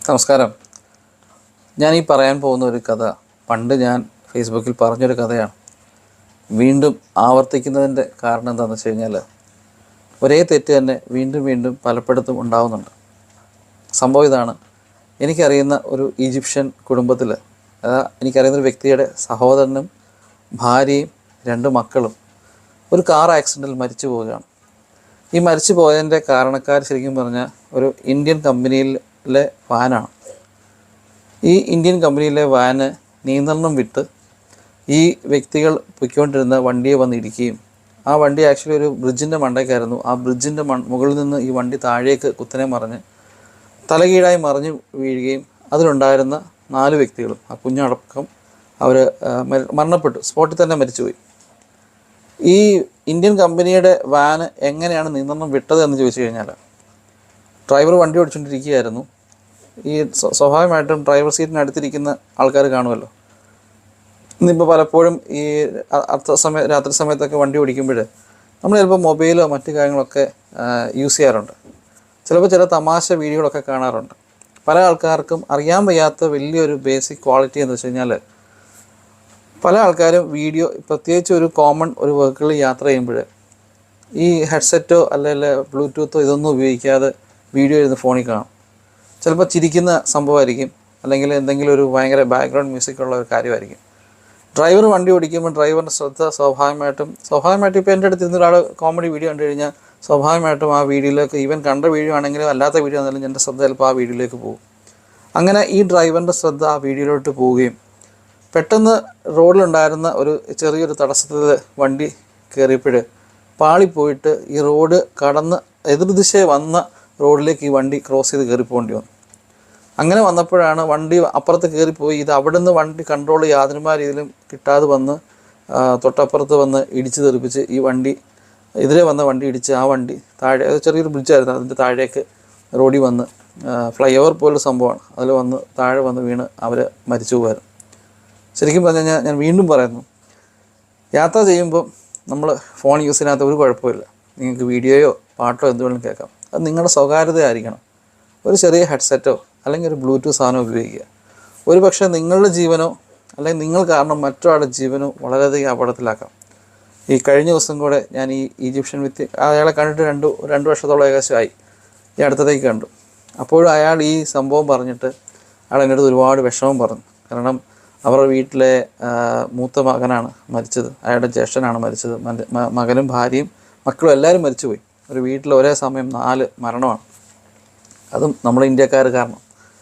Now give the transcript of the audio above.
നമസ്കാരം. ഞാൻ ഈ പറയാൻ പോകുന്ന ഒരു കഥ പണ്ട് ഞാൻ ഫേസ്ബുക്കിൽ പറഞ്ഞൊരു കഥയാണ്. വീണ്ടും ആവർത്തിക്കുന്നതിൻ്റെ കാരണം എന്താണെന്ന് വെച്ച് കഴിഞ്ഞാൽ, ഒരേ തെറ്റ് തന്നെ വീണ്ടും വീണ്ടും പലയിടത്തും ഉണ്ടാകുന്നുണ്ട്. സംഭവം ഇതാണ്. എനിക്കറിയുന്ന ഒരു ഈജിപ്ഷ്യൻ കുടുംബത്തിൽ, എനിക്കറിയുന്നൊരു വ്യക്തിയുടെ സഹോദരനും ഭാര്യയും 2 മക്കളും ഒരു കാർ ആക്സിഡൻറ്റിൽ മരിച്ചു പോവുകയാണ്. ഈ മരിച്ചു പോയതിൻ്റെ കാരണക്കാർ ശരിക്കും പറഞ്ഞാൽ ഒരു ഇന്ത്യൻ കമ്പനിയിലെ വാനാണ്. ഈ ഇന്ത്യൻ കമ്പനിയിലെ വാന് നിയന്ത്രണം വിട്ട് ഈ വ്യക്തികൾ പൊയ്ക്കൊണ്ടിരുന്ന വണ്ടിയെ വന്ന് ഇടിക്കുകയും, ആ വണ്ടി ആക്ച്വലി ഒരു ബ്രിഡ്ജിൻ്റെ മണ്ടയ്ക്കായിരുന്നു. ആ ബ്രിഡ്ജിൻ്റെ മുകളിൽ നിന്ന് ഈ വണ്ടി താഴേക്ക് കുത്തനെ മറിഞ്ഞ് തലകീഴായി മറിഞ്ഞ് വീഴുകയും അതിലുണ്ടായിരുന്ന 4 വ്യക്തികളും, ആ കുഞ്ഞടക്കം, അവർ മരണപ്പെട്ടു. സ്പോട്ടിൽ തന്നെ മരിച്ചുപോയി. ഈ ഇന്ത്യൻ കമ്പനിയുടെ വാന് എങ്ങനെയാണ് നിയന്ത്രണം വിട്ടത് എന്ന് ചോദിച്ചു കഴിഞ്ഞാൽ, ഡ്രൈവർ വണ്ടി ഓടിച്ചുകൊണ്ടിരിക്കുകയായിരുന്നു. ഈ സ്വാഭാവികമായിട്ടും ഡ്രൈവർ സീറ്റിന് അടുത്തിരിക്കുന്ന ആൾക്കാർ കാണുമല്ലോ. ഇന്നിപ്പോൾ പലപ്പോഴും ഈ രാത്രി സമയത്തൊക്കെ വണ്ടി ഓടിക്കുമ്പോൾ നമ്മൾ ചിലപ്പോൾ മൊബൈലോ മറ്റു കാര്യങ്ങളൊക്കെ യൂസ് ചെയ്യാറുണ്ട്. ചിലപ്പോൾ ചില തമാശ വീഡിയോകളൊക്കെ കാണാറുണ്ട്. പല ആൾക്കാർക്കും അറിയാൻ വയ്യാത്ത വലിയൊരു ബേസിക് ക്വാളിറ്റി എന്ന് വെച്ച് കഴിഞ്ഞാൽ, പല ആൾക്കാരും വീഡിയോ, പ്രത്യേകിച്ച് ഒരു കോമൺ ഒരു വെഹിക്കിളിൽ യാത്ര ചെയ്യുമ്പോൾ ഈ ഹെഡ്സെറ്റോ അല്ലെങ്കിൽ ബ്ലൂടൂത്തോ ഇതൊന്നും ഉപയോഗിക്കാതെ വീഡിയോ ഇരുന്ന് ഫോണിൽ കാണും. ചിലപ്പോൾ ചിരിക്കുന്ന സംഭവമായിരിക്കും, അല്ലെങ്കിൽ എന്തെങ്കിലും ഒരു ഭയങ്കര ബാക്ക്ഗ്രൗണ്ട് മ്യൂസിക്കുള്ള ഒരു കാര്യമായിരിക്കും. ഡ്രൈവർ വണ്ടി ഓടിക്കുമ്പോൾ ഡ്രൈവറിൻ്റെ ശ്രദ്ധ സ്വാഭാവികമായിട്ടും ഇപ്പോൾ എൻ്റെ അടുത്ത് ഒരാൾ കോമഡി വീഡിയോ കണ്ടു കഴിഞ്ഞാൽ സ്വാഭാവികമായിട്ടും ആ വീഡിയോയിലേക്ക്, ഈവൻ കണ്ട വീഡിയോ ആണെങ്കിലും അല്ലാത്ത വീഡിയോ ആണെങ്കിലും എൻ്റെ ശ്രദ്ധ ചിലപ്പോൾ ആ വീഡിയോയിലേക്ക് പോകും. അങ്ങനെ ഈ ഡ്രൈവറിൻ്റെ ശ്രദ്ധ ആ വീഡിയോയിലോട്ട് പോവുകയും പെട്ടെന്ന് റോഡിലുണ്ടായിരുന്ന ഒരു ചെറിയൊരു തടസ്സത്തിൽ വണ്ടി കയറിയപ്പോൾ പാളിപ്പോയിട്ട് ഈ റോഡ് കടന്ന് എതിർദിശയെ വന്ന റോഡിലേക്ക് ഈ വണ്ടി ക്രോസ് ചെയ്ത് കയറിപ്പോകേണ്ടി വന്നു. അങ്ങനെ വന്നപ്പോഴാണ് വണ്ടി അപ്പുറത്ത് കയറിപ്പോയി. ഇത് അവിടെ നിന്ന് വണ്ടി കൺട്രോൾ യാതൊരുമാ രീതിയിലും കിട്ടാതെ വന്ന് തൊട്ടപ്പുറത്ത് വന്ന് ഇടിച്ച് തെറിപ്പിച്ച് ഈ വണ്ടി, എതിരെ വന്ന വണ്ടി ഇടിച്ച് ആ വണ്ടി താഴെ, ചെറിയൊരു ബ്രിഡ്ജായിരുന്നു, അതിൻ്റെ താഴേക്ക് റോഡിൽ വന്ന്, ഫ്ലൈ ഓവർ പോലൊരു സംഭവമാണ്, അതിൽ വന്ന് താഴെ വന്ന് വീണ് അവർ മരിച്ചു പോകുമായിരുന്നു. ശരിക്കും പറഞ്ഞു കഴിഞ്ഞാൽ, ഞാൻ വീണ്ടും പറയുന്നു, യാത്ര ചെയ്യുമ്പോൾ നമ്മൾ ഫോൺ യൂസ് ചെയ്യാത്ത ഒരു കുഴപ്പമില്ല. നിങ്ങൾക്ക് വീഡിയോയോ പാട്ടോ എന്തുവേണമെങ്കിലും കേൾക്കാം. അത് നിങ്ങളുടെ സ്വകാര്യതയായിരിക്കണം. ഒരു ചെറിയ ഹെഡ്സെറ്റോ അല്ലെങ്കിൽ ഒരു ബ്ലൂടൂത്ത് സാധനം ഉപയോഗിക്കുക. ഒരു പക്ഷേ നിങ്ങളുടെ ജീവനോ അല്ലെങ്കിൽ നിങ്ങൾ കാരണം മറ്റൊരാളുടെ ജീവനോ വളരെയധികം അപകടത്തിലാക്കാം. ഈ കഴിഞ്ഞ ദിവസം കൂടെ ഞാൻ ഈ ഈജിപ്ഷ്യൻ വ്യക്തി, അയാളെ കണ്ടിട്ട് രണ്ട് വർഷത്തോളം ഏകദേശമായി, ഈ അടുത്തതേക്ക് കണ്ടു. അപ്പോഴും അയാൾ ഈ സംഭവം പറഞ്ഞിട്ട് അയാൾ എൻ്റെ അടുത്ത് ഒരുപാട് വിഷമം പറഞ്ഞു. കാരണം അവരുടെ വീട്ടിലെ മൂത്ത മകനാണ് മരിച്ചത്, അയാളുടെ ജ്യേഷ്ഠനാണ് മരിച്ചത്, മകനും ഭാര്യയും മക്കളും എല്ലാവരും മരിച്ചുപോയി. ഒരു വീട്ടിൽ ഒരേ സമയം 4 മരണമാണ്. അതും നമ്മൾ ഇന്ത്യക്കാർ കാരണം.